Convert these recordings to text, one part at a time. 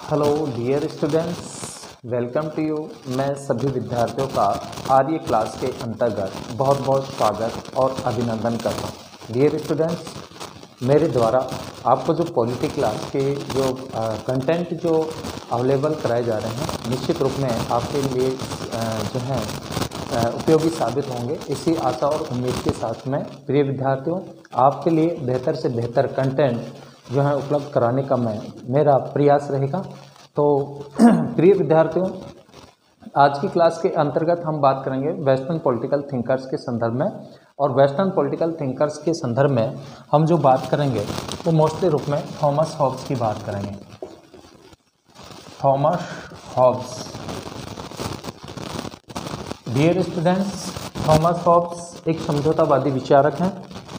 Hello dear students, welcome to you. मैं सभी विद्यार्थियों का आर्य क्लास के अंतर्गत बहुत बहुत स्वागत और अभिनंदन करता हूँ। डियर स्टूडेंट्स, मेरे द्वारा आपको जो पॉलिटी क्लास के जो कंटेंट जो अवेलेबल कराए जा रहे हैं, निश्चित रूप में आपके लिए जो है उपयोगी साबित होंगे। इसी आशा और उम्मीद के साथ में प्रिय विद्यार्थियों, आपके लिए बेहतर से बेहतर कंटेंट जो है उपलब्ध कराने का मेरा प्रयास रहेगा। तो प्रिय विद्यार्थियों, आज की क्लास के अंतर्गत हम बात करेंगे वेस्टर्न पॉलिटिकल थिंकर्स के संदर्भ में। और वेस्टर्न पॉलिटिकल थिंकर्स के संदर्भ में हम जो बात करेंगे वो मोस्टली रूप में थॉमस हॉब्स की बात करेंगे। Thomas Hobbes. Dear students, Thomas Hobbes एक समझौतावादी विचारक हैं।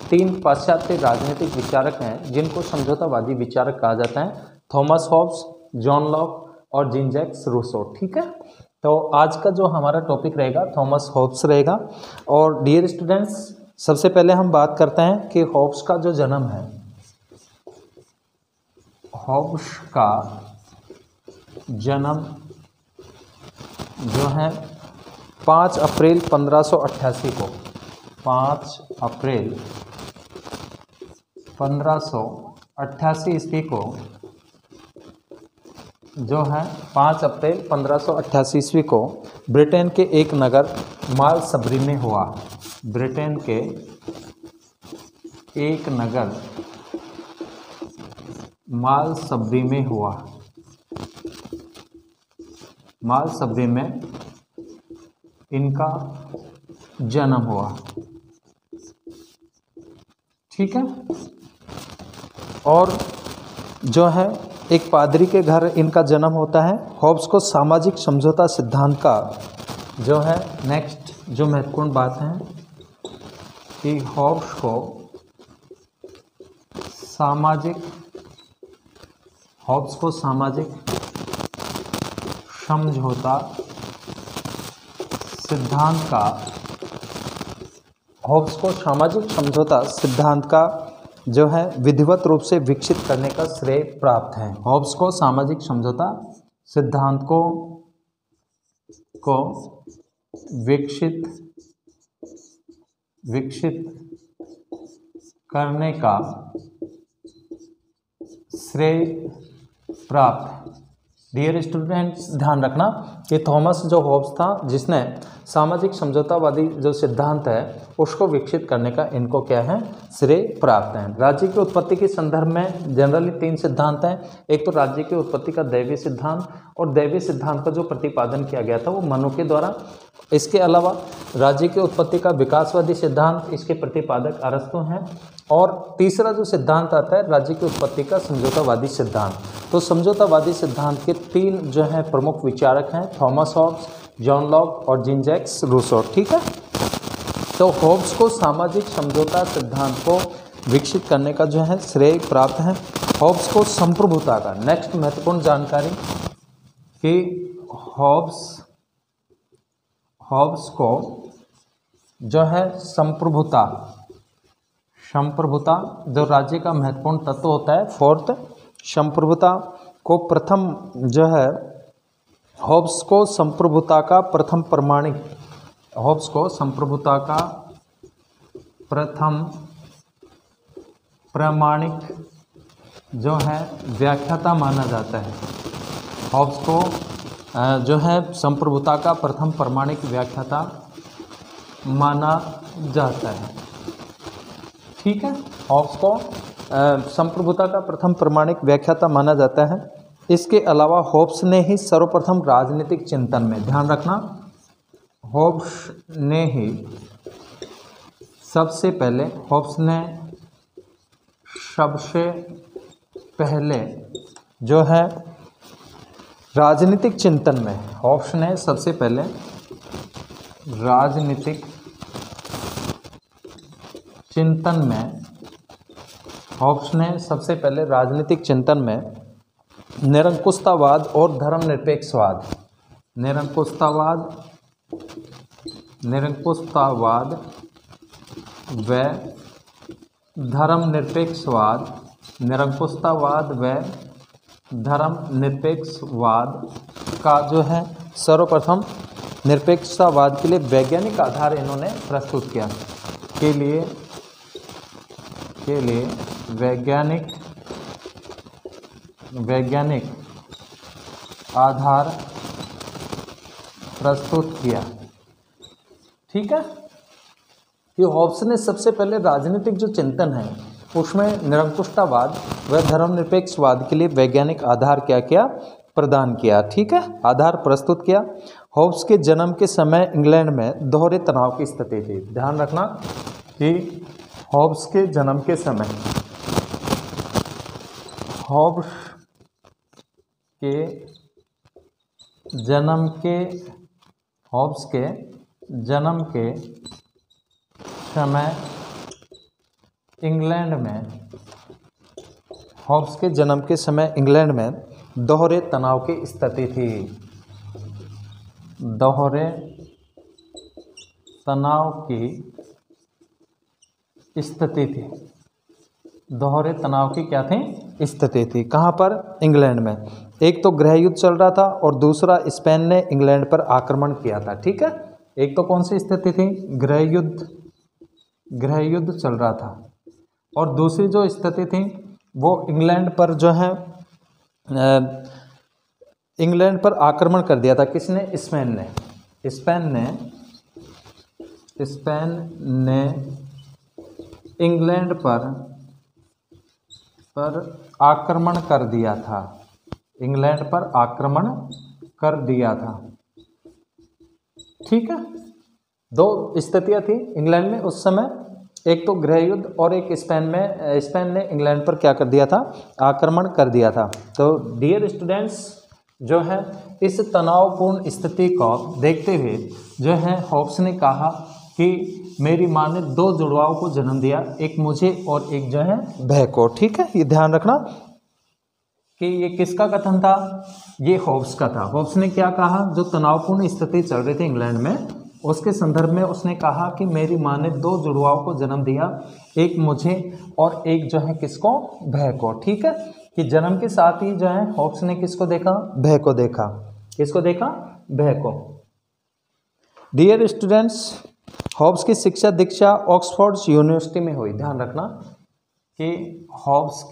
3 पाश्चात्य राजनीतिक विचारक हैं जिनको समझौतावादी विचारक कहा जाता है: थॉमस हॉब्स, जॉन लॉक और जीन जैक्स रूसो। ठीक है, तो आज का जो हमारा टॉपिक रहेगा थॉमस हॉब्स रहेगा। और डियर स्टूडेंट्स, सबसे पहले हम बात करते हैं कि हॉब्स का जो जन्म है, हॉब्स का जन्म जो है 5 अप्रैल 1588 को, 5 अप्रैल 1588 ईस्वी को जो है 5 अप्रैल 1588 ईस्वी को ब्रिटेन के एक नगर मालसबरी में हुआ। ब्रिटेन के एक नगर मालसबरी में हुआ। मालसबरी में इनका जन्म हुआ। ठीक है, और जो है एक पादरी के घर इनका जन्म होता है। हॉब्स को सामाजिक समझौता सिद्धांत का जो है नेक्स्ट जो महत्वपूर्ण बात है कि हॉब्स को सामाजिक समझौता सिद्धांत का, हॉब्स को सामाजिक समझौता सिद्धांत का जो है विधिवत रूप से विकसित करने का श्रेय प्राप्त है। हॉब्स को सामाजिक समझौता सिद्धांत को विकसित करने का श्रेय प्राप्त है। डियर स्टूडेंट्स, ध्यान रखना कि थॉमस जो हॉब्स था जिसने सामाजिक समझौतावादी जो सिद्धांत है उसको विकसित करने का इनको क्या है, श्रेय प्राप्त है। राज्य की उत्पत्ति के संदर्भ में जनरली 3 सिद्धांत हैं। एक तो राज्य की उत्पत्ति का दैवीय सिद्धांत, और दैवीय सिद्धांत का जो प्रतिपादन किया गया था वो मनु के द्वारा। इसके अलावा राज्य की उत्पत्ति का विकासवादी सिद्धांत, इसके प्रतिपादक अरस्तु हैं। और तीसरा जो सिद्धांत आता है राज्य की उत्पत्ति का समझौतावादी सिद्धांत। तो समझौतावादी सिद्धांत के 3 जो हैं प्रमुख विचारक हैं: थॉमस हॉब्स, जॉन लॉक और जीन जैक्स रूसो। ठीक है, तो हॉब्स को सामाजिक समझौता सिद्धांत को विकसित करने का जो है श्रेय प्राप्त है। हॉब्स को संप्रभुता का, नेक्स्ट महत्वपूर्ण जानकारी कि हॉब्स को जो है संप्रभुता जो राज्य का महत्वपूर्ण तत्व होता है, 4th संप्रभुता को प्रथम जो है, हॉब्स को संप्रभुता का प्रथम प्रमाणिक, हॉब्स को संप्रभुता का प्रथम प्रमाणिक जो है व्याख्याता माना जाता है। हॉब्स को जो है संप्रभुता का प्रथम प्रमाणिक व्याख्याता माना जाता है। ठीक है, हॉब्स को संप्रभुता का प्रथम प्रमाणिक व्याख्याता माना जाता है। इसके अलावा हॉब्स ने ही सर्वप्रथम राजनीतिक चिंतन में, ध्यान रखना, हॉब्स ने ही सबसे पहले जो है राजनीतिक चिंतन में, हॉब्स ने सबसे पहले राजनीतिक चिंतन में, हॉब्स ने सबसे पहले राजनीतिक चिंतन में निरंकुशतावाद और धर्मनिरपेक्षवाद, निरंकुशतावाद व धर्मनिरपेक्षवाद, निरंकुशतावाद व धर्मनिरपेक्षवाद का जो है सर्वप्रथम निरपेक्षतावाद के लिए वैज्ञानिक आधार इन्होंने प्रस्तुत किया। के लिए वैज्ञानिक आधार प्रस्तुत किया। ठीक है, ये हॉब्स ने सबसे पहले राजनीतिक जो चिंतन है उसमें निरंकुशतावाद व धर्मनिरपेक्षवाद के लिए वैज्ञानिक आधार क्या किया, प्रदान किया। ठीक है, आधार प्रस्तुत किया। हॉब्स के जन्म के समय इंग्लैंड में दोहरे तनाव की स्थिति थी। ध्यान रखना कि हॉब्स के जन्म के समय इंग्लैंड में दोहरे तनाव की स्थिति थी। दोहरे तनाव की क्या थी, स्थिति थी। कहाँ पर, इंग्लैंड में। एक तो गृह युद्ध चल रहा था और दूसरा स्पेन ने इंग्लैंड पर आक्रमण किया था। ठीक है, एक तो कौन सी स्थिति थी, गृह युद्ध चल रहा था और दूसरी जो स्थिति थी वो इंग्लैंड पर जो है इंग्लैंड पर आक्रमण कर दिया था। किसने, स्पेन ने इंग्लैंड पर आक्रमण कर दिया था। ठीक है, दो स्थितियां थी इंग्लैंड में उस समय, एक तो गृह युद्ध और एक स्पेन ने इंग्लैंड पर क्या कर दिया था, आक्रमण कर दिया था। तो डियर स्टूडेंट्स, जो है इस तनावपूर्ण स्थिति को देखते हुए जो है हॉब्स ने कहा कि मेरी माँ ने दो जुड़वाओं को जन्म दिया, एक मुझे और एक जो है भय को। ठीक है, ये ध्यान रखना कि ये किसका कथन था, ये हॉब्स का था। हॉब्स ने क्या कहा, जो तनावपूर्ण स्थिति चल रही थी इंग्लैंड में उसके संदर्भ में उसने कहा कि मेरी माँ ने दो जुड़वाओं को जन्म दिया, एक मुझे और एक जो है किसको, भय को। ठीक है, कि जन्म के साथ ही जो है हॉब्स ने किसको देखा, भय को देखा। किसको देखा, भय को। डियर स्टूडेंट्स, हॉब्स की शिक्षा दीक्षा ऑक्सफोर्ड यूनिवर्सिटी में हुई। ध्यान रखना कि हॉब्स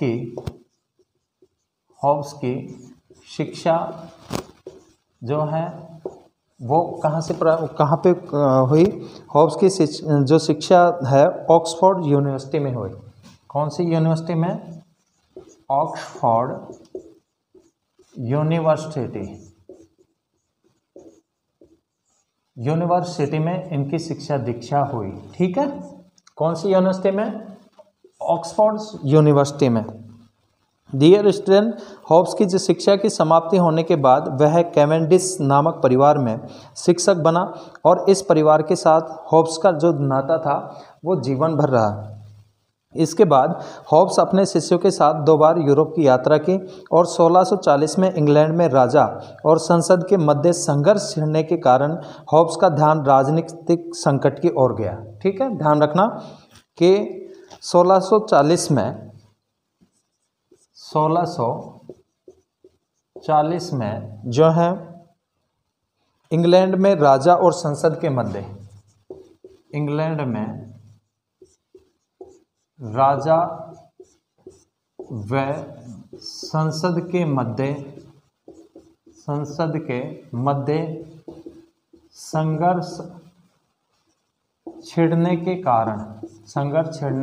की शिक्षा जो है वो कहाँ पे हुई, हॉब्स की जो शिक्षा है ऑक्सफोर्ड यूनिवर्सिटी में हुई। कौन सी यूनिवर्सिटी में, ऑक्सफोर्ड यूनिवर्सिटी में इनकी शिक्षा दीक्षा हुई। ठीक है, कौन सी यूनिवर्सिटी में, ऑक्सफोर्ड यूनिवर्सिटी में। डियर स्टूडेंट, हॉब्स की जो शिक्षा की समाप्ति होने के बाद वह कैवेंडिश नामक परिवार में शिक्षक बना और इस परिवार के साथ हॉब्स का जो नाता था वो जीवन भर रहा। इसके बाद हॉब्स अपने शिष्यों के साथ 2 बार यूरोप की यात्रा की और 1640 में इंग्लैंड में राजा और संसद के मध्य संघर्ष छिड़ने के कारण हॉब्स का ध्यान राजनीतिक संकट की ओर गया। ठीक है, ध्यान रखना कि 1640 में जो है इंग्लैंड में राजा और संसद के मध्य, इंग्लैंड में राजा व संसद के मध्य संघर्ष छिड़ने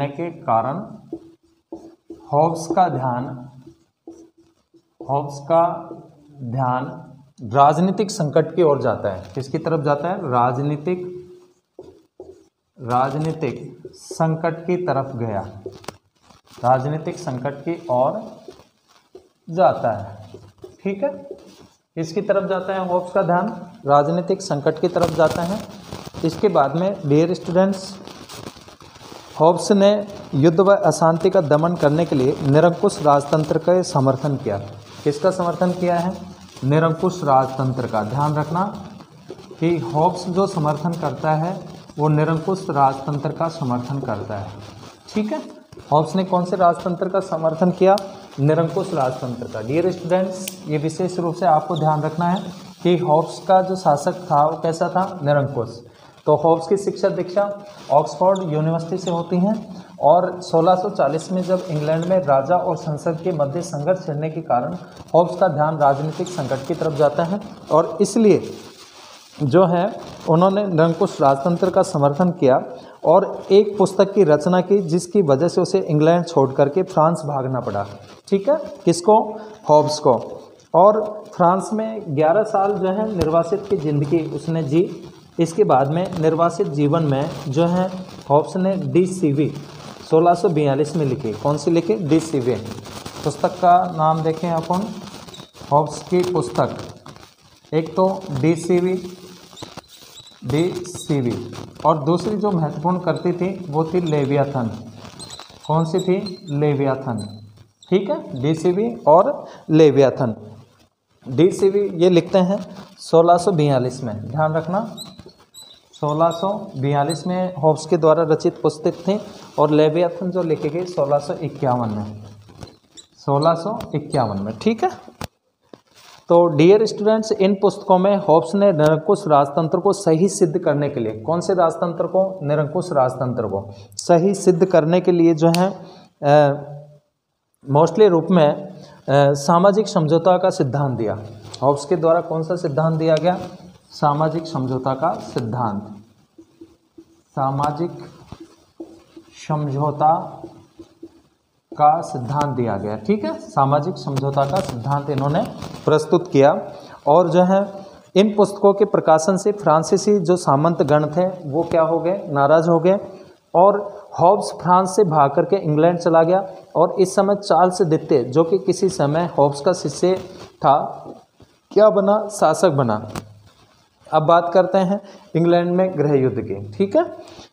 के कारण हॉब्स का ध्यान राजनीतिक संकट की ओर जाता है। किसकी तरफ जाता है, राजनीतिक संकट की तरफ गया, राजनीतिक संकट की ओर जाता है। ठीक है, इसकी तरफ जाता है हॉब्स का ध्यान, राजनीतिक संकट की तरफ जाता है। इसके बाद में डियर स्टूडेंट्स, हॉब्स ने युद्ध व अशांति का दमन करने के लिए निरंकुश राजतंत्र का समर्थन किया। किसका समर्थन किया है, निरंकुश राजतंत्र का। ध्यान रखना कि हॉब्स जो समर्थन करता है वो निरंकुश राजतंत्र का समर्थन करता है। ठीक है, हॉब्स ने कौन से राजतंत्र का समर्थन किया? निरंकुश राजतंत्र का। डियर स्टूडेंट्स, ये विशेष रूप से आपको ध्यान रखना है कि हॉब्स का जो शासक था वो कैसा था? निरंकुश। तो हॉब्स की शिक्षा दीक्षा ऑक्सफोर्ड यूनिवर्सिटी से होती हैं और 1640 में जब इंग्लैंड में राजा और संसद के मध्य संघर्ष छिड़ने के कारण हॉब्स का ध्यान राजनीतिक संकट की तरफ जाता है और इसलिए जो है उन्होंने निरंकुश राजतंत्र का समर्थन किया और एक पुस्तक की रचना की जिसकी वजह से उसे इंग्लैंड छोड़ करके फ्रांस भागना पड़ा। ठीक है, किसको? हॉब्स को। और फ्रांस में 11 साल जो है निर्वासित की ज़िंदगी उसने जी। इसके बाद में निर्वासित जीवन में जो है हॉब्स ने डी सीवी 1642 में लिखी। कौन सी लिखी? D CV. पुस्तक का नाम देखें अपन, हॉब्स की पुस्तक, एक तो डी सीवी और दूसरी जो महत्वपूर्ण करती थी वो थी लेवियाथन। कौन सी थी? लेवियाथन। ठीक है, डी सीवी और लेवियाथन। डी सीवी ये लिखते हैं 1642 में, ध्यान रखना 1642 में हॉब्स के द्वारा रचित पुस्तक थी और लेवियाथन जो लिखी गई 1651 में, 1651 में। ठीक है, तो डियर स्टूडेंट्स, इन पुस्तकों में हॉब्स ने निरंकुश राजतंत्र को सही सिद्ध करने के लिए, कौन से राजतंत्र को? निरंकुश राजतंत्र को सही सिद्ध करने के लिए जो है मोस्टली रूप में सामाजिक समझौता का सिद्धांत दिया। हॉब्स के द्वारा कौन सा सिद्धांत दिया गया? सामाजिक समझौता का सिद्धांत। सामाजिक समझौता का सिद्धांत दिया गया। ठीक है, सामाजिक समझौता का सिद्धांत इन्होंने प्रस्तुत किया और जो है इन पुस्तकों के प्रकाशन से फ्रांसीसी जो सामंत गण थे वो क्या हो गए? नाराज हो गए और हॉब्स फ्रांस से भाग करके इंग्लैंड चला गया और इस समय चार्ल्स द्वितीय जो कि किसी समय हॉब्स का शिष्य था क्या बना? शासक बना। अब बात करते हैं इंग्लैंड में गृह युद्ध की। ठीक है,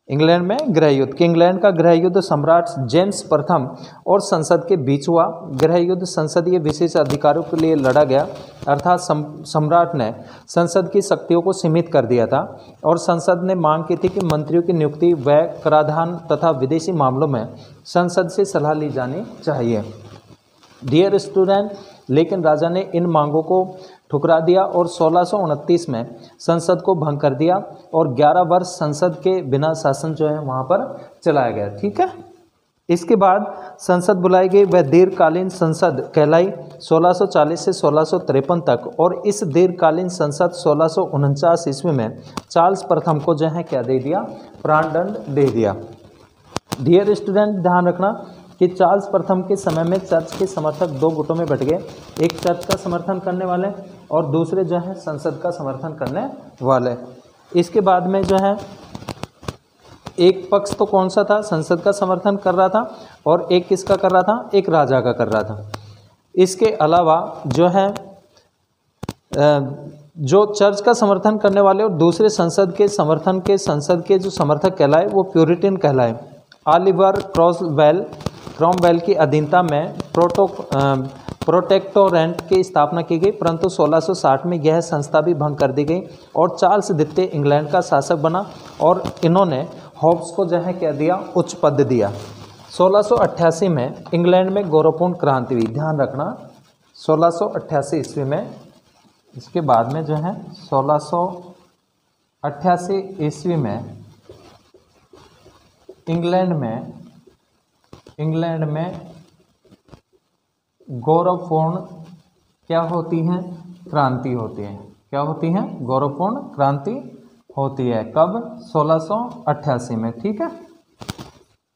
इंग्लैंड में गृह युद्ध की। इंग्लैंड का गृह युद्ध सम्राट जेम्स प्रथम और संसद के बीच हुआ। गृह युद्ध संसदीय विशेष अधिकारों के लिए लड़ा गया, अर्थात सम्राट ने संसद की शक्तियों को सीमित कर दिया था और संसद ने मांग की थी कि मंत्रियों की नियुक्ति, व्यय, कराधान तथा विदेशी मामलों में संसद से सलाह ली जानी चाहिए। डियर स्टूडेंट, लेकिन राजा ने इन मांगों को ठुकरा दिया और 1629 में संसद को भंग कर दिया और 11 वर्ष संसद के बिना शासन जो है वहाँ पर चलाया गया। ठीक है, इसके बाद संसद बुलाई गई, वह दीर्घकालीन संसद कहलाई 1640 से 1653 तक और इस दीर्घकालीन संसद 1649 ईस्वी में चार्ल्स प्रथम को जो है क्या दे दिया? प्राणदंड दे दिया। डियर स्टूडेंट, ध्यान रखना कि चार्ल्स प्रथम के समय में चर्च के समर्थक दो गुटों में बट गए, एक चर्च का समर्थन करने वाले और दूसरे जो है संसद का समर्थन करने वाले। इसके बाद में जो है एक पक्ष तो कौन सा था? संसद का समर्थन कर रहा था और एक किसका कर रहा था? एक राजा का कर रहा था। इसके अलावा जो है जो चर्च का समर्थन करने वाले और दूसरे संसद के समर्थन के संसद के जो समर्थक कहलाए वो प्यूरिटन कहलाए। ऑलिवर क्रॉमवेल की अधीनता में प्रोटेक्टोरेंट की स्थापना की गई, परंतु 1660 में यह संस्था भी भंग कर दी गई और चार्ल्स द्वितीय इंग्लैंड का शासक बना और इन्होंने हॉब्स को जो है क्या दिया? उच्च पद दिया। 1688 में इंग्लैंड में गौरवपूर्ण क्रांति हुई, ध्यान रखना 1688 ईस्वी में। इसके बाद में जो है 1688 ईस्वी में इंग्लैंड में गौरवपूर्ण क्या होती हैं? क्रांति होती है। क्या होती हैं? गौरवपूर्ण क्रांति होती है। कब? 1688 में। ठीक है,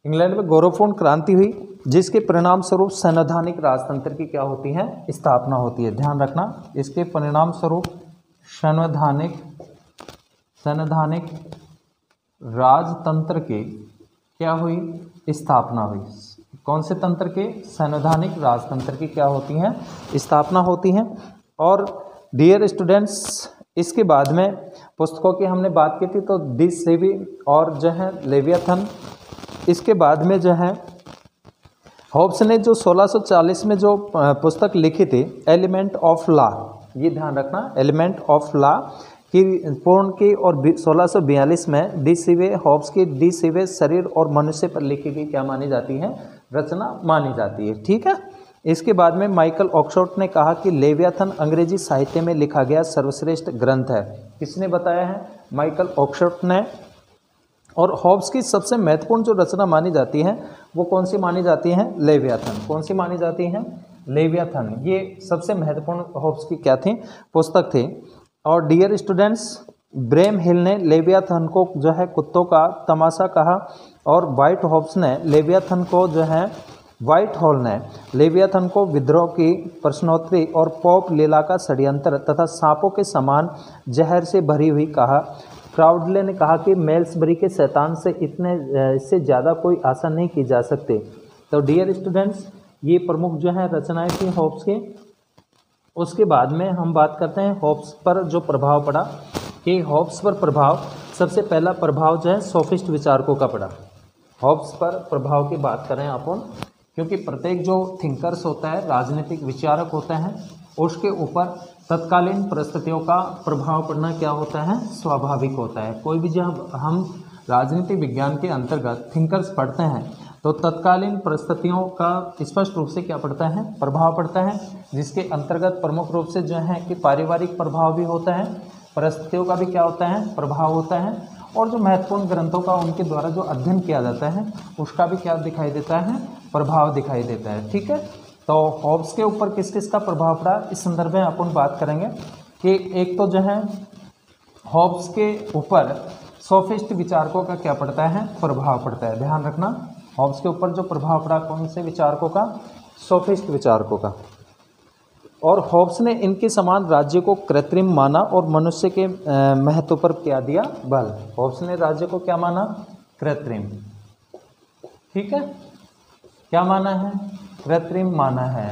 इंग्लैंड में गौरवपूर्ण क्रांति हुई जिसके परिणाम स्वरूप संवैधानिक राजतंत्र की क्या होती है? स्थापना होती है। ध्यान रखना, इसके परिणाम स्वरूप संवैधानिक राजतंत्र की क्या हुई? स्थापना हुई। कौन से तंत्र के? संवैधानिक राजतंत्र की क्या होती हैं? स्थापना होती हैं। और डियर स्टूडेंट्स, इसके बाद में पुस्तकों की हमने बात की थी तो डी सीवी और जो है लेवियाथन। इसके बाद में जो है हॉब्स ने जो 1640 में जो पुस्तक लिखी थी एलिमेंट ऑफ लॉ, ये ध्यान रखना, एलिमेंट ऑफ लॉ की पूर्ण की और 1642 में डी सीवे हॉब्स की डी सीवे शरीर और मनुष्य पर लिखी गई क्या मानी जाती है? रचना मानी जाती है। ठीक है। इसके बाद में माइकल ऑक्सफोर्ड ने कहा कि लेवियाथन अंग्रेजी साहित्य में लिखा गया सर्वश्रेष्ठ ग्रंथ है। किसने बताया है? माइकल ऑक्सफोर्ड ने। और हॉब्स की सबसे महत्वपूर्ण जो रचना मानी जाती है वो कौन सी मानी जाती है? लेवियाथन। कौन सी मानी जाती है? लेवियाथन। ये सबसे महत्वपूर्ण हॉब्स की क्या थी? पुस्तक थी। और डियर स्टूडेंट्स, ब्रेम हिल ने लेवियाथन को जो है कुत्तों का तमाशा कहा, और व्हाइट हॉब्स ने लेवियाथन को जो है व्हाइट हॉल ने लेवियाथन को विद्रोह की प्रश्नोत्तरी और पॉप लीला का षड्यंत्र तथा सांपों के समान जहर से भरी हुई कहा। क्राउडले ने कहा कि मेल्सबरी के शैतान से इससे ज़्यादा कोई आशा नहीं की जा सकती। तो डियर स्टूडेंट्स, ये प्रमुख जो है रचनाएं थी हॉब्स की। उसके बाद में हम बात करते हैं हॉब्स पर जो प्रभाव पड़ा, कि हॉब्स पर प्रभाव, सबसे पहला प्रभाव जो है सोफिस्ट विचारकों का पड़ा। हॉब्स पर प्रभाव की बात करें अपन, क्योंकि प्रत्येक जो थिंकर्स होता है, राजनीतिक विचारक होते हैं, उसके ऊपर तत्कालीन परिस्थितियों का प्रभाव पड़ना क्या होता है? स्वाभाविक होता है। कोई भी जब हम राजनीतिक विज्ञान के अंतर्गत थिंकर्स पढ़ते हैं तो तत्कालीन परिस्थितियों का स्पष्ट रूप से क्या पड़ता है? प्रभाव पड़ता है, जिसके अंतर्गत प्रमुख रूप से जो है कि पारिवारिक प्रभाव भी होता है, परिस्थितियों का भी क्या होता है? प्रभाव होता है, और जो महत्वपूर्ण ग्रंथों का उनके द्वारा जो अध्ययन किया जाता है उसका भी क्या दिखाई देता है? प्रभाव दिखाई देता है। ठीक है। तो हॉब्स के ऊपर किस किस का प्रभाव पड़ा, इस संदर्भ में अपन बात करेंगे कि एक तो जो है हॉब्स के ऊपर सोफिस्ट विचारकों का क्या पड़ता है? प्रभाव पड़ता है। ध्यान रखना, हॉब्स के ऊपर जो प्रभाव पड़ा कौन से विचारकों का? सोफिस्ट विचारकों का। और हॉब्स ने इनके समान राज्य को कृत्रिम माना और मनुष्य के महत्व पर क्या दिया? बल। हॉब्स ने राज्य को क्या माना? कृत्रिम। ठीक है। क्या माना है? कृत्रिम माना है।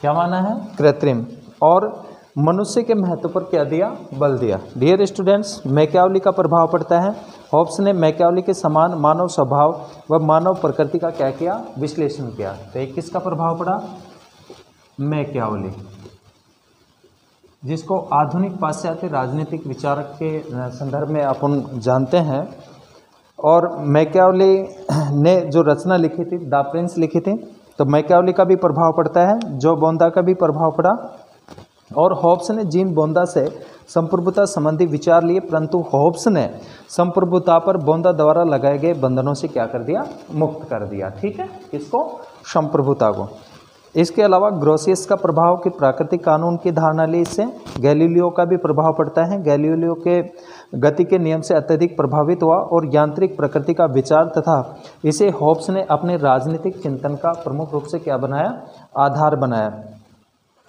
क्या माना है? कृत्रिम। और मनुष्य के महत्व पर क्या दिया? बल दिया। डियर स्टूडेंट्स, मैकियावेली का प्रभाव पड़ता है। हॉब्स ने मैकियावेली के समान मानव स्वभाव व मानव प्रकृति का क्या किया? विश्लेषण किया। तो एक किसका प्रभाव पड़ा? मैकियावेली, जिसको आधुनिक पाश्चात्य राजनीतिक विचारक के संदर्भ में अपन जानते हैं। और मैकियावेली ने जो रचना लिखी थी, द प्रिंस लिखी थी, तो मैकियावेली का भी प्रभाव पड़ता है, जो बोंदा का भी प्रभाव पड़ा। और हॉब्स ने जीन बोंदा से संप्रभुता संबंधी विचार लिए, परंतु हॉब्स ने संप्रभुता पर बोंदा द्वारा लगाए गए बंधनों से क्या कर दिया? मुक्त कर दिया। ठीक है। किसको? संप्रभुता को। इसके अलावा ग्रोसियस का प्रभाव कि प्राकृतिक कानून की धारणा ली इससे। गैलीलियो का भी प्रभाव पड़ता है। गैलीलियो के गति के नियम से अत्यधिक प्रभावित हुआ और यांत्रिक प्रकृति का विचार तथा इसे हॉब्स ने अपने राजनीतिक चिंतन का प्रमुख रूप से क्या बनाया? आधार बनाया।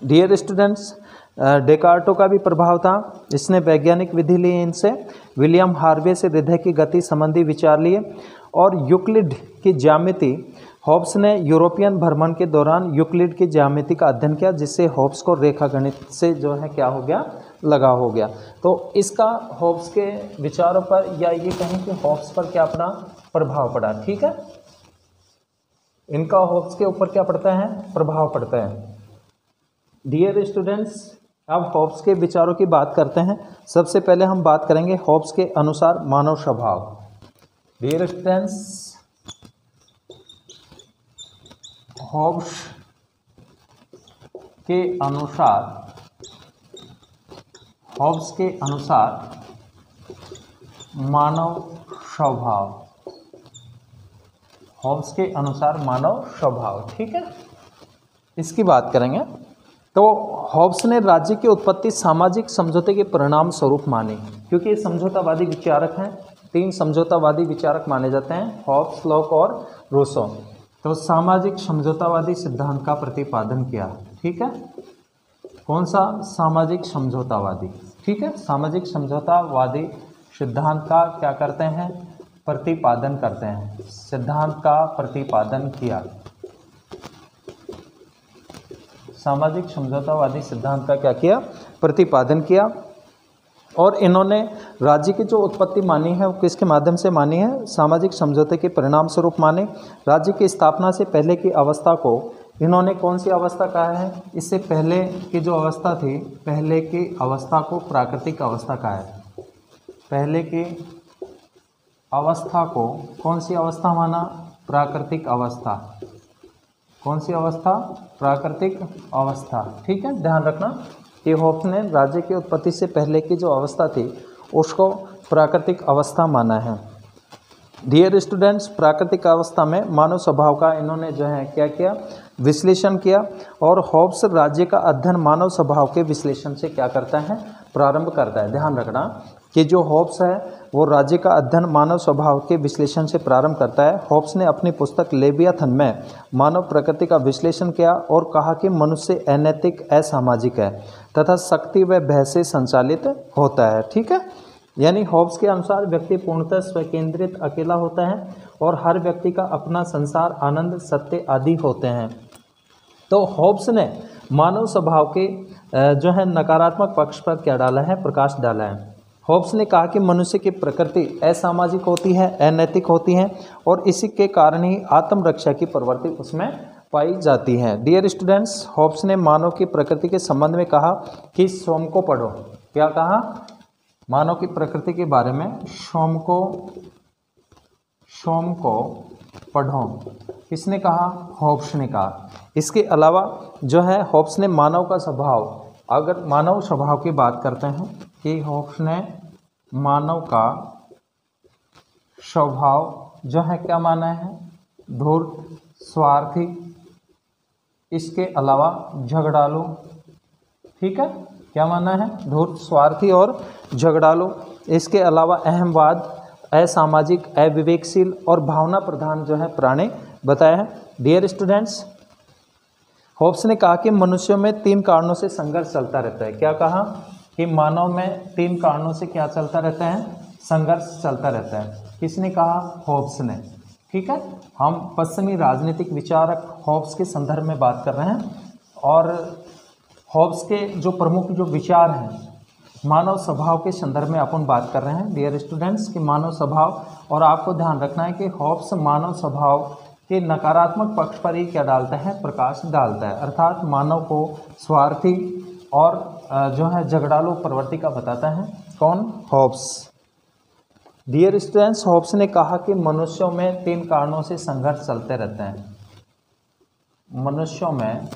डियर स्टूडेंट्स, डेकार्टो का भी प्रभाव था। इसने वैज्ञानिक विधि ली इनसे। विलियम हार्वे से हृदय की गति संबंधी विचार लिए। और यूक्लिड की ज्यामिति, हॉब्स ने यूरोपियन भ्रमण के दौरान यूक्लिड की ज्यामिति का अध्ययन किया, जिससे हॉब्स को रेखा गणित से जो है क्या हो गया? लगाव हो गया। तो इसका हॉब्स के विचारों पर, या ये कहें कि हॉब्स पर क्या अपना प्रभाव पड़ा। ठीक है। इनका हॉब्स के ऊपर क्या पड़ता है? प्रभाव पड़ता है। डियर स्टूडेंट्स, अब हॉब्स के विचारों की बात करते हैं। सबसे पहले हम बात करेंगे हॉब्स के अनुसार मानव स्वभाव। डियर स्टूडेंट्स, हॉब्स के अनुसार मानव स्वभाव। हॉब्स के अनुसार मानव स्वभाव। ठीक है। इसकी बात करेंगे। तो हॉब्स ने राज्य की उत्पत्ति सामाजिक समझौते के परिणाम स्वरूप मानी, क्योंकि ये समझौतावादी विचारक हैं। 3 समझौतावादी विचारक माने जाते हैं, हॉब्स, लॉक और रूसो। तो सामाजिक समझौतावादी सिद्धांत का प्रतिपादन किया। ठीक है। कौन सा? सामाजिक समझौतावादी। ठीक है। सामाजिक समझौतावादी सिद्धांत का क्या करते हैं? प्रतिपादन करते हैं। सिद्धांत का प्रतिपादन किया। सामाजिक समझौतावादी सिद्धांत का क्या किया? प्रतिपादन किया। और इन्होंने राज्य की जो उत्पत्ति मानी है वो किसके माध्यम से मानी है? सामाजिक समझौते के परिणाम स्वरूप माने। राज्य की स्थापना से पहले की अवस्था को इन्होंने कौन सी अवस्था कहा है? इससे पहले की जो अवस्था थी, पहले की अवस्था को प्राकृतिक अवस्था कहा है। पहले की अवस्था को कौन सी अवस्था माना? प्राकृतिक अवस्था। कौन सी अवस्था? प्राकृतिक अवस्था। ठीक है, ध्यान रखना कि होब्स ने राज्य की उत्पत्ति से पहले की जो अवस्था थी उसको प्राकृतिक अवस्था माना है। डियर स्टूडेंट्स, प्राकृतिक अवस्था में मानव स्वभाव का इन्होंने जो है क्या किया? विश्लेषण किया। और होब्स राज्य का अध्ययन मानव स्वभाव के विश्लेषण से क्या करता है? प्रारंभ करता है। ध्यान रखना कि जो होब्स है वो राज्य का अध्ययन मानव स्वभाव के विश्लेषण से प्रारंभ करता है। होब्स ने अपनी पुस्तक लेवियाथन में मानव प्रकृति का विश्लेषण किया और कहा कि मनुष्य अनैतिक, असामाजिक है तथा शक्ति व भय से संचालित होता है। ठीक है, यानी होब्स के अनुसार व्यक्ति पूर्णतः स्वकेंद्रित अकेला होता है और हर व्यक्ति का अपना संसार, आनंद, सत्य आदि होते हैं। तो होब्स ने मानव स्वभाव के जो है नकारात्मक पक्ष पर क्या डाला है? प्रकाश डाला है। होब्स ने कहा कि मनुष्य की प्रकृति असामाजिक होती है, अनैतिक होती है और इसी के कारण ही आत्मरक्षा की प्रवृत्ति उसमें पाई जाती है। डियर स्टूडेंट्स, होब्स ने मानव की प्रकृति के संबंध में कहा कि स्वयं को पढ़ो। क्या कहा? मानव की प्रकृति के बारे में स्वयं को पढ़ो। किसने कहा? होब्स ने कहा। इसके अलावा जो है होब्स ने मानव का स्वभाव, अगर मानव स्वभाव की बात करते हैं कि होब्स ने मानव का स्वभाव जो है क्या माना है? धूर्त, स्वार्थी, इसके अलावा झगड़ालू। ठीक है, क्या माना है? धूर्त, स्वार्थी और झगड़ालू। इसके अलावा अहमवाद, असामाजिक, अविवेकशील और भावना प्रधान जो है प्राणी बताया है। डियर स्टूडेंट्स, होब्स ने कहा कि मनुष्यों में 3 कारणों से संघर्ष चलता रहता है। क्या कहा? कि मानव में 3 कारणों से क्या चलता रहता है? संघर्ष चलता रहता है। किसने कहा? होब्स ने। ठीक है, हम पश्चिमी राजनीतिक विचारक होब्स के संदर्भ में बात कर रहे हैं और होब्स के जो प्रमुख जो विचार हैं मानव स्वभाव के संदर्भ में अपन बात कर रहे हैं। डियर स्टूडेंट्स, कि मानव स्वभाव, और आपको ध्यान रखना है कि होब्स मानव स्वभाव के नकारात्मक पक्ष पर ही क्या डालता है? प्रकाश डालता है। अर्थात मानव को स्वार्थी और जो है झगड़ालू प्रवृत्ति का बताता है। कौन? होब्स। डियर स्टूडेंट्स, होब्स ने कहा कि मनुष्यों में 3 कारणों से संघर्ष चलते रहते हैं। मनुष्यों में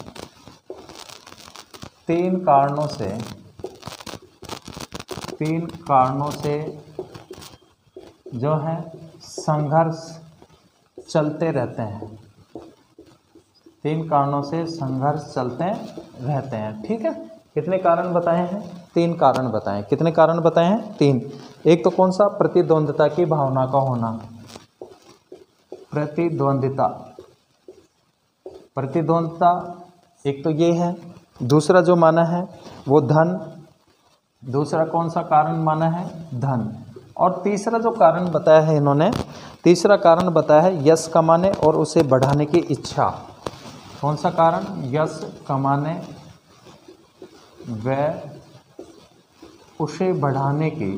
3 कारणों से जो है संघर्ष चलते रहते हैं। 3 कारणों से संघर्ष चलते रहते हैं। ठीक है, कितने कारण बताए हैं? 3 कारण बताएं। कितने कारण बताए हैं? 3। एक तो कौन सा? प्रतिद्वंद्विता की भावना का होना। प्रतिद्वंद्विता एक तो ये है। दूसरा जो माना है वो धन। दूसरा कौन सा कारण माना है? धन। और तीसरा जो कारण बताया है इन्होंने, तीसरा कारण बताया है यश कमाने और उसे बढ़ाने की इच्छा। कौन सा कारण? यश कमाने व उसे बढ़ाने की,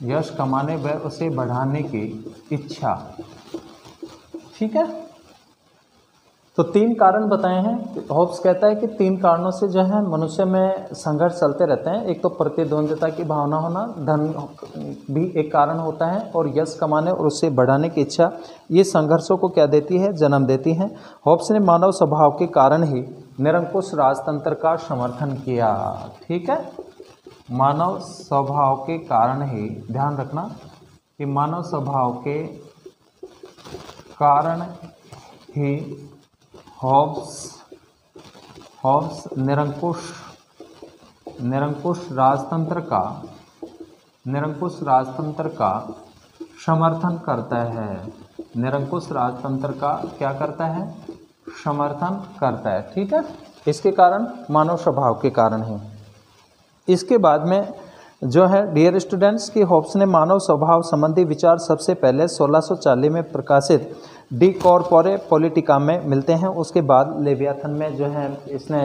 यश कमाने व उसे बढ़ाने की इच्छा। ठीक है, तो 3 कारण बताए हैं। होब्स कहता है कि 3 कारणों से जो है मनुष्य में संघर्ष चलते रहते हैं। एक तो प्रतिद्वंद्विता की भावना होना, धन भी एक कारण होता है, और यश कमाने और उससे बढ़ाने की इच्छा, ये संघर्षों को क्या देती है? जन्म देती हैं। होब्स ने मानव स्वभाव के कारण ही निरंकुश राजतंत्र का समर्थन किया। ठीक है, मानव स्वभाव के कारण ही, ध्यान रखना कि मानव स्वभाव के कारण ही होब्स निरंकुश राजतंत्र का समर्थन करता है। निरंकुश राजतंत्र का क्या करता है? समर्थन करता है। ठीक है, इसके कारण मानव स्वभाव के कारण है। इसके बाद में जो है डियर स्टूडेंट्स, की होब्स ने मानव स्वभाव संबंधी विचार सबसे पहले 1640 में प्रकाशित डी कॉर्पोरे पॉलिटिका में मिलते हैं। उसके बाद लेवियाथन में जो है इसने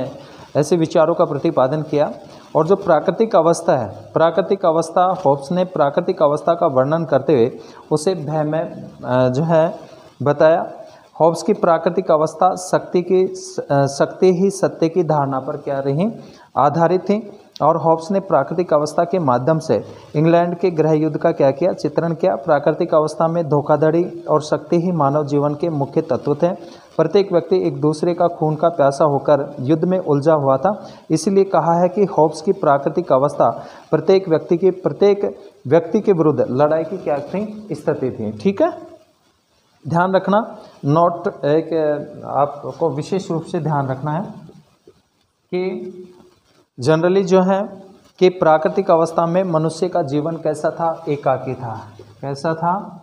ऐसे विचारों का प्रतिपादन किया। और जो प्राकृतिक अवस्था है, प्राकृतिक अवस्था, होब्स ने प्राकृतिक अवस्था का वर्णन करते हुए उसे भय में जो है बताया। होब्स की प्राकृतिक अवस्था शक्ति ही सत्य की धारणा पर क्या रही? आधारित थी। और हॉब्स ने प्राकृतिक अवस्था के माध्यम से इंग्लैंड के गृह युद्ध का क्या किया, चित्रण किया। प्राकृतिक अवस्था में धोखाधड़ी और शक्ति ही मानव जीवन के मुख्य तत्व थे। प्रत्येक व्यक्ति एक दूसरे का खून का प्यासा होकर युद्ध में उलझा हुआ था। इसलिए कहा है कि हॉब्स की प्राकृतिक अवस्था प्रत्येक व्यक्ति के विरुद्ध लड़ाई की क्या थी, स्थिति थी। ठीक है, ध्यान रखना, नोट एक आपको विशेष रूप से ध्यान रखना है कि जनरली जो है कि प्राकृतिक अवस्था में मनुष्य का जीवन कैसा था, एकाकी था। कैसा था,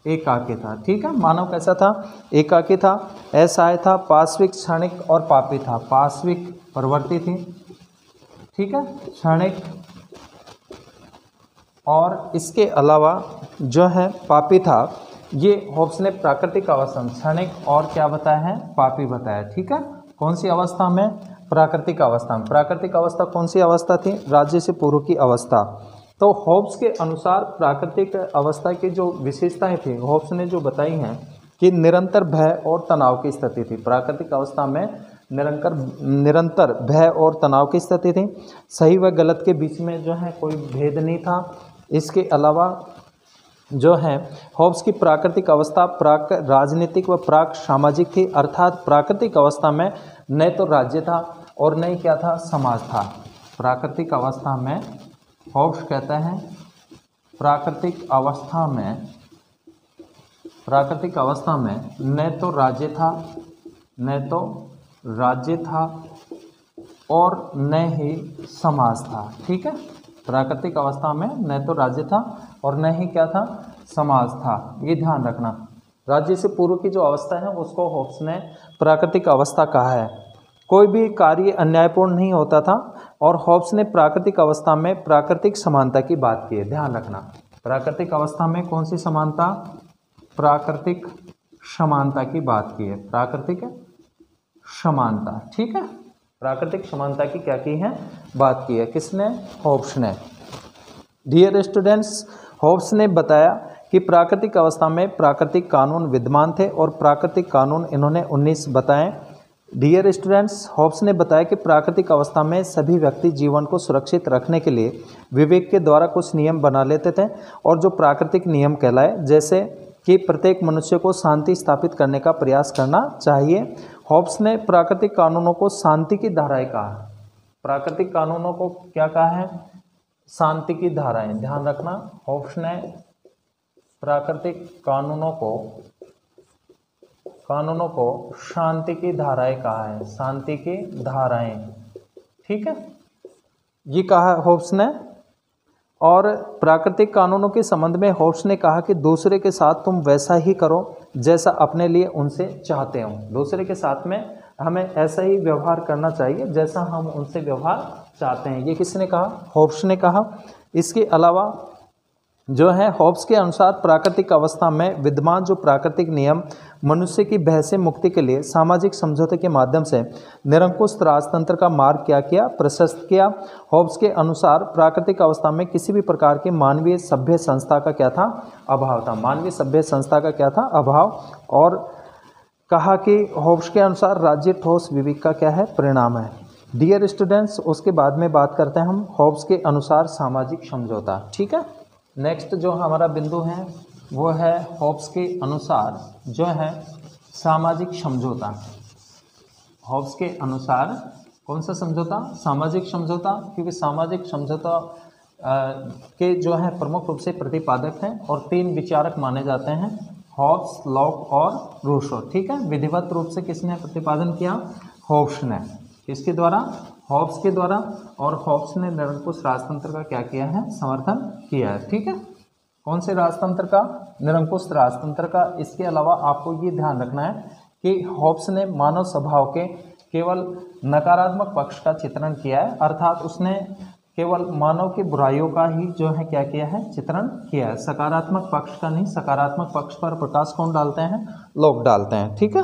एकाकी था। ठीक है, मानव कैसा था, एकाकी था, असहाय था, पाश्विक, क्षणिक और पापी था। पाश्विक प्रवृत्ति थी, ठीक है, क्षणिक और इसके अलावा जो है पापी था। ये हॉब्स ने प्राकृतिक अवस्था में क्षणिक और क्या बताया है, पापी बताया। ठीक है, कौन सी अवस्था में, प्राकृतिक अवस्था में। प्राकृतिक अवस्था कौन सी अवस्था थी, राज्य से पूर्व की अवस्था। तो हॉब्स के अनुसार प्राकृतिक अवस्था की जो विशेषताएं थी, हॉब्स ने जो बताई हैं कि निरंतर भय और तनाव की स्थिति थी। प्राकृतिक अवस्था में निरंतर भय और तनाव की स्थिति थी। सही व गलत के बीच में जो है कोई भेद नहीं था। इसके अलावा जो है हॉब्स की प्राकृतिक अवस्था प्राक राजनीतिक व प्राक सामाजिक थी। अर्थात प्राकृतिक अवस्था में न तो राज्य था और न ही क्या था, समाज था। प्राकृतिक अवस्था में हॉब्स कहता है प्राकृतिक अवस्था में न तो राज्य था और न ही समाज था। ठीक है, प्राकृतिक अवस्था में न तो राज्य था और न ही क्या था, समाज था। ये ध्यान रखना। राज्य से पूर्व की जो अवस्था है उसको हॉब्स ने प्राकृतिक अवस्था कहा है। कोई भी कार्य अन्यायपूर्ण नहीं होता था और हॉब्स ने प्राकृतिक अवस्था में प्राकृतिक समानता की बात की है। ध्यान रखना, प्राकृतिक अवस्था में कौन सी समानता, प्राकृतिक समानता की बात की है। प्राकृतिक समानता, ठीक है, प्राकृतिक समानता की क्या की है, बात की है। किसने, हॉब्स ने। डियर स्टूडेंट्स, हॉब्स ने बताया कि प्राकृतिक अवस्था में प्राकृतिक कानून विद्यमान थे और प्राकृतिक कानून इन्होंने 19 बताए। डियर स्टूडेंट्स, हॉब्स ने बताया कि प्राकृतिक अवस्था में सभी व्यक्ति जीवन को सुरक्षित रखने के लिए विवेक के द्वारा कुछ नियम बना लेते थे और जो प्राकृतिक नियम कहलाए, जैसे कि प्रत्येक मनुष्य को शांति स्थापित करने का प्रयास करना चाहिए। हॉब्स ने प्राकृतिक कानूनों को शांति की धाराएं कहा। प्राकृतिक कानूनों को क्या कहा है, शांति की धाराएं। ध्यान रखना, हॉब्स ने प्राकृतिक कानूनों को शांति की धाराएं कहा है। शांति की धाराएं, ठीक है, ये कहा हॉब्स ने। और प्राकृतिक कानूनों के संबंध में हॉब्स ने कहा कि दूसरे के साथ तुम वैसा ही करो जैसा अपने लिए उनसे चाहते हो। दूसरे के साथ में हमें ऐसा ही व्यवहार करना चाहिए जैसा हम उनसे व्यवहार चाहते हैं। ये किसने कहा, हॉब्स ने कहा। इसके अलावा जो है हॉब्स के अनुसार प्राकृतिक अवस्था में विद्यमान जो प्राकृतिक नियम मनुष्य की भय से मुक्ति के लिए सामाजिक समझौते के माध्यम से निरंकुश राजतंत्र का मार्ग क्या किया, प्रशस्त किया। हॉब्स के अनुसार प्राकृतिक अवस्था में किसी भी प्रकार की मानवीय सभ्य संस्था का क्या था, अभाव था। मानवीय सभ्य संस्था का क्या था, अभाव। और कहा कि हॉब्स के अनुसार राज्य ठोस विवेक का क्या है, परिणाम है। डियर स्टूडेंट्स, उसके बाद में बात करते हैं हम हॉब्स के अनुसार सामाजिक समझौता। ठीक है, नेक्स्ट जो हमारा बिंदु है वो है हॉब्स के अनुसार जो है सामाजिक समझौता। हॉब्स के अनुसार कौन सा समझौता, सामाजिक समझौता, क्योंकि सामाजिक समझौता के जो है प्रमुख रूप से प्रतिपादक हैं और 3 विचारक माने जाते हैं, हॉब्स, लॉक और रूसो। ठीक है, विधिवत रूप से किसने प्रतिपादन किया, हॉब्स ने। किसके द्वारा, हॉब्स के द्वारा। और हॉब्स ने निरंकुश राजतंत्र का क्या किया है, समर्थन किया है। ठीक है, कौन से राजतंत्र का, निरंकुश राजतंत्र का। इसके अलावा आपको ये ध्यान रखना है कि हॉब्स ने मानव स्वभाव के केवल नकारात्मक पक्ष का चित्रण किया है, अर्थात उसने केवल मानव की बुराइयों का ही जो है क्या किया है, चित्रण किया है, सकारात्मक पक्ष का नहीं। सकारात्मक पक्ष पर प्रकाश कौन डालते हैं, लोग डालते हैं। ठीक है,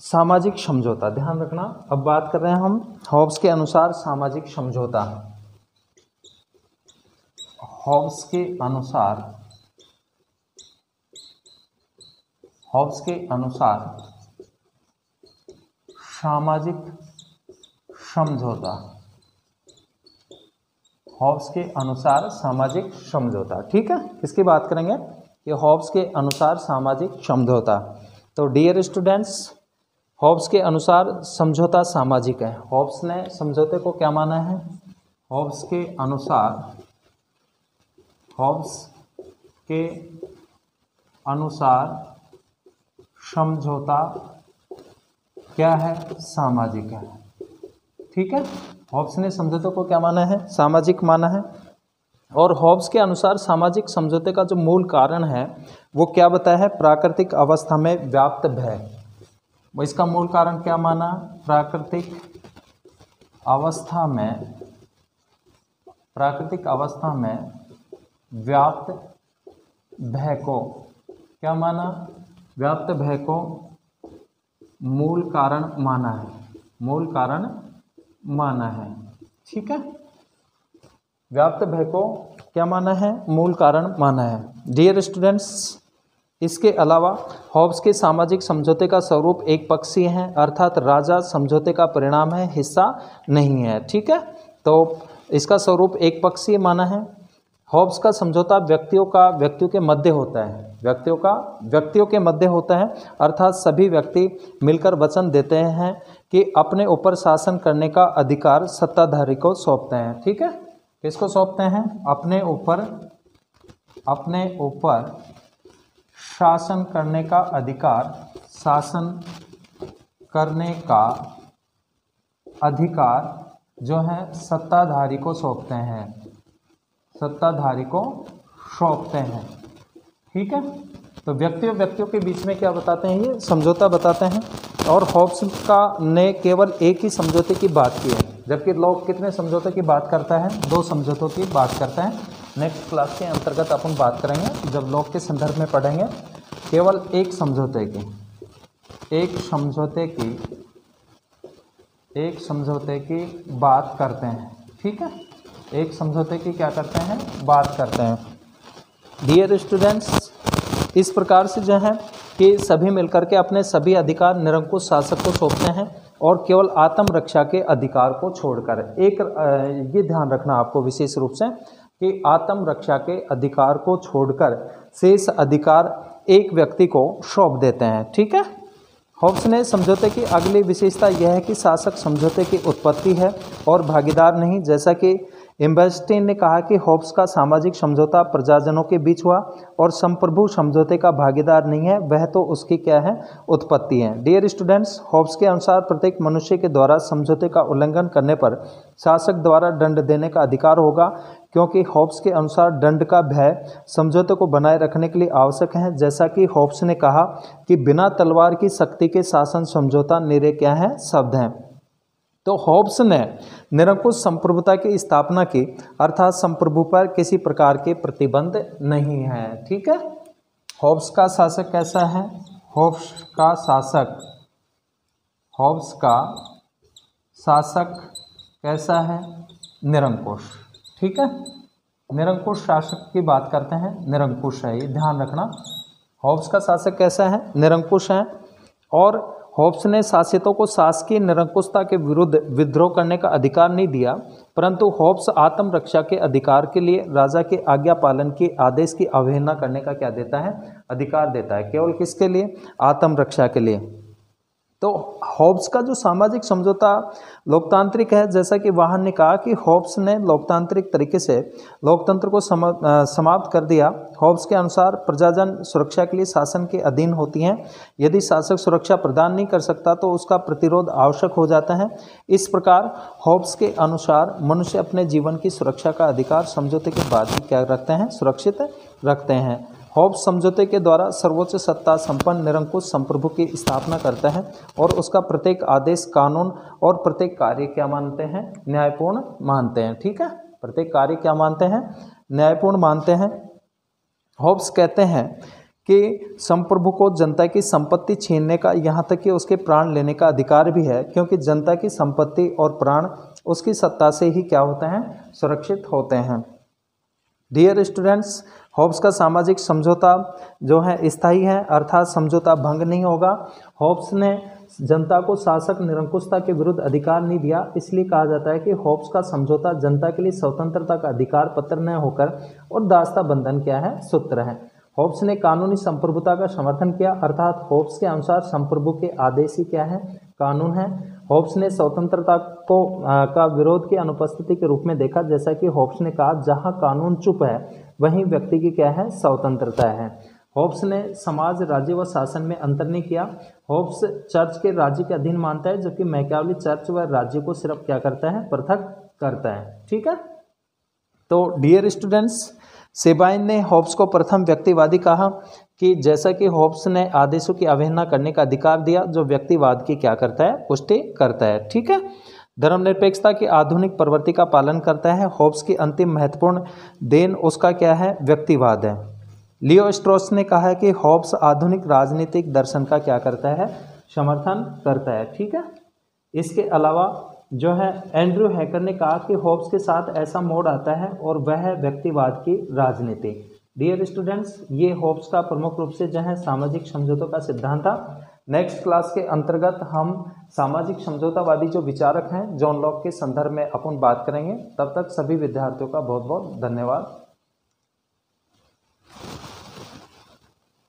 सामाजिक समझौता, ध्यान रखना। अब बात कर रहे हैं हम हॉब्स के अनुसार सामाजिक समझौता। हॉब्स के अनुसार समझौता, हॉब्स के अनुसार सामाजिक समझौता। ठीक है, इसकी बात करेंगे कि हॉब्स के अनुसार सामाजिक समझौता। तो डियर स्टूडेंट्स, हॉब्स के अनुसार समझौता सामाजिक है। हॉब्स ने समझौते को क्या माना है? हॉब्स के अनुसार समझौता क्या है? सामाजिक है। ठीक है, हॉब्स ने समझौते को क्या माना है? सामाजिक माना है। और हॉब्स के अनुसार सामाजिक समझौते का जो मूल कारण है वो क्या बताया है? प्राकृतिक अवस्था में व्याप्त भय। इसका मूल कारण क्या माना? प्राकृतिक अवस्था में व्याप्त भय को क्या माना? व्याप्त भय को मूल कारण माना है। मूल कारण माना है। ठीक है, व्याप्त भय को क्या माना है? मूल कारण माना है। डियर स्टूडेंट्स, इसके अलावा हॉब्स के सामाजिक समझौते का स्वरूप एक पक्षीय है, अर्थात राजा समझौते का परिणाम है, हिस्सा नहीं है। ठीक है, तो इसका स्वरूप एक पक्षीय माना है। हॉब्स का समझौता व्यक्तियों के मध्य होता है। व्यक्तियों के मध्य होता है, अर्थात सभी व्यक्ति मिलकर वचन देते हैं कि अपने ऊपर शासन करने का अधिकार सत्ताधारी को सौंपते हैं। ठीक है, किसको सौंपते हैं? अपने ऊपर शासन करने का अधिकार जो है सत्ताधारी को सौंपते हैं। ठीक है, तो व्यक्तियों के बीच में क्या बताते हैं? ये समझौता बताते हैं। और हॉब्स ने केवल एक ही समझौते की बात की है, जबकि लॉक कितने समझौते की बात करता है? 2 समझौतों की बात करता है। नेक्स्ट क्लास के अंतर्गत अपन बात करेंगे, जब लॉक के संदर्भ में पढ़ेंगे, केवल एक समझौते की बात करते हैं। ठीक है, एक समझौते की क्या करते हैं? बात करते हैं। डियर स्टूडेंट्स, इस प्रकार से जो है कि सभी मिलकर के अपने सभी अधिकार निरंकुश शासक को सौंपते हैं और केवल आत्मरक्षा के अधिकार को छोड़कर। ये ध्यान रखना आपको विशेष रूप से कि आत्मरक्षा के अधिकार को छोड़कर शेष अधिकार एक व्यक्ति को सौंप देते हैं। ठीक है, हॉब्स ने समझौते की अगली विशेषता यह है कि शासक समझौते की उत्पत्ति है और भागीदार नहीं। जैसा कि एम्बर्स्टीन ने कहा कि हॉब्स का सामाजिक समझौता प्रजाजनों के बीच हुआ और संप्रभु समझौते का भागीदार नहीं है, वह तो उसकी क्या है? उत्पत्ति है। डियर स्टूडेंट्स, हॉब्स के अनुसार प्रत्येक मनुष्य के द्वारा समझौते का उल्लंघन करने पर शासक द्वारा दंड देने का अधिकार होगा, क्योंकि हॉब्स के अनुसार दंड का भय समझौते को बनाए रखने के लिए आवश्यक है। जैसा कि हॉब्स ने कहा कि बिना तलवार की शक्ति के शासन समझौता निरे क्या है? शब्द हैं। तो हॉब्स ने निरंकुश संप्रभुता की स्थापना की, अर्थात संप्रभु पर किसी प्रकार के प्रतिबंध नहीं है। ठीक है, हॉब्स का शासक कैसा है? हॉब्स का शासक कैसा है? निरंकुश। ठीक है, निरंकुश शासक की बात करते हैं, निरंकुश है, ये ध्यान रखना। हॉब्स का शासक कैसा है? निरंकुश है। और हॉब्स ने शासितों को शासकीय निरंकुशता के विरुद्ध विद्रोह करने का अधिकार नहीं दिया, परंतु हॉब्स आत्मरक्षा के अधिकार के लिए राजा के आज्ञा पालन के आदेश की अवहेलना करने का क्या देता है? अधिकार देता है। केवल किसके लिए? आत्मरक्षा के लिए। तो हॉब्स का जो सामाजिक समझौता लोकतांत्रिक है, जैसा कि वाहन ने कहा कि हॉब्स ने लोकतांत्रिक तरीके से लोकतंत्र को समाप्त कर दिया। हॉब्स के अनुसार प्रजाजन सुरक्षा के लिए शासन के अधीन होती हैं। यदि शासक सुरक्षा प्रदान नहीं कर सकता तो उसका प्रतिरोध आवश्यक हो जाता है। इस प्रकार हॉब्स के अनुसार मनुष्य अपने जीवन की सुरक्षा का अधिकार समझौते के बाद ही क्या रखते हैं? सुरक्षित रखते हैं। हॉब्स समझौते के द्वारा सर्वोच्च सत्ता संपन्न निरंकुश संप्रभु की स्थापना करता है और उसका प्रत्येक आदेश कानून और प्रत्येक कार्य क्या मानते हैं? न्यायपूर्ण मानते हैं। ठीक है, प्रत्येक कार्य क्या मानते हैं? न्यायपूर्ण मानते हैं। हॉब्स कहते हैं कि संप्रभु को जनता की संपत्ति छीनने का, यहाँ तक कि उसके प्राण लेने का अधिकार भी है, क्योंकि जनता की संपत्ति और प्राण उसकी सत्ता से ही क्या होते हैं? सुरक्षित होते हैं। डियर स्टूडेंट्स, होब्स का सामाजिक समझौता जो है स्थायी है, अर्थात समझौता भंग नहीं होगा। होब्स ने जनता को शासक निरंकुशता के विरुद्ध अधिकार नहीं दिया, इसलिए कहा जाता है कि होब्स का समझौता जनता के लिए स्वतंत्रता का अधिकार पत्र न होकर और दासता बंधन क्या है, सूत्र है। होब्स ने कानूनी संप्रभुता का समर्थन किया, अर्थात होब्स के अनुसार संप्रभु के आदेश ही क्या है, कानून है। होब्स ने स्वतंत्रता को का विरोध की अनुपस्थिति के रूप में देखा, जैसा कि होब्स ने कहा जहां कानून चुप है वहीं व्यक्ति की क्या है, स्वतंत्रता है। होब्स ने समाज, राज्य व शासन में अंतर नहीं किया। होब्स चर्च के राज्य के अधीन मानता है, जबकि मैकियावेली चर्च व राज्य को सिर्फ क्या करता है, पृथक करता है। ठीक है, तो डियर स्टूडेंट्स, सेबाइन ने होब्स को प्रथम व्यक्तिवादी कहा कि जैसा कि होब्स ने आदेशों की अवहेलना करने का अधिकार दिया जो व्यक्तिवाद की क्या करता है, पुष्टि करता है। ठीक है, धर्मनिरपेक्षता की आधुनिक प्रवृत्ति का पालन करता है। होब्स की अंतिम महत्वपूर्ण देन उसका क्या है, व्यक्तिवाद है। लियो स्ट्रॉस ने कहा है कि होब्स आधुनिक राजनीतिक दर्शन का क्या करता है, समर्थन करता है। ठीक है, इसके अलावा जो है एंड्रयू हैकर ने कहा कि होब्स के साथ ऐसा मोड़ आता है और वह है व्यक्तिवाद की राजनीति। डियर स्टूडेंट्स, ये होब्स का प्रमुख रूप से जो है सामाजिक समझौतों का सिद्धांत था। नेक्स्ट क्लास के अंतर्गत हम सामाजिक समझौतावादी जो विचारक हैं जॉन लॉक के संदर्भ में अपन बात करेंगे। तब तक सभी विद्यार्थियों का बहुत बहुत धन्यवाद।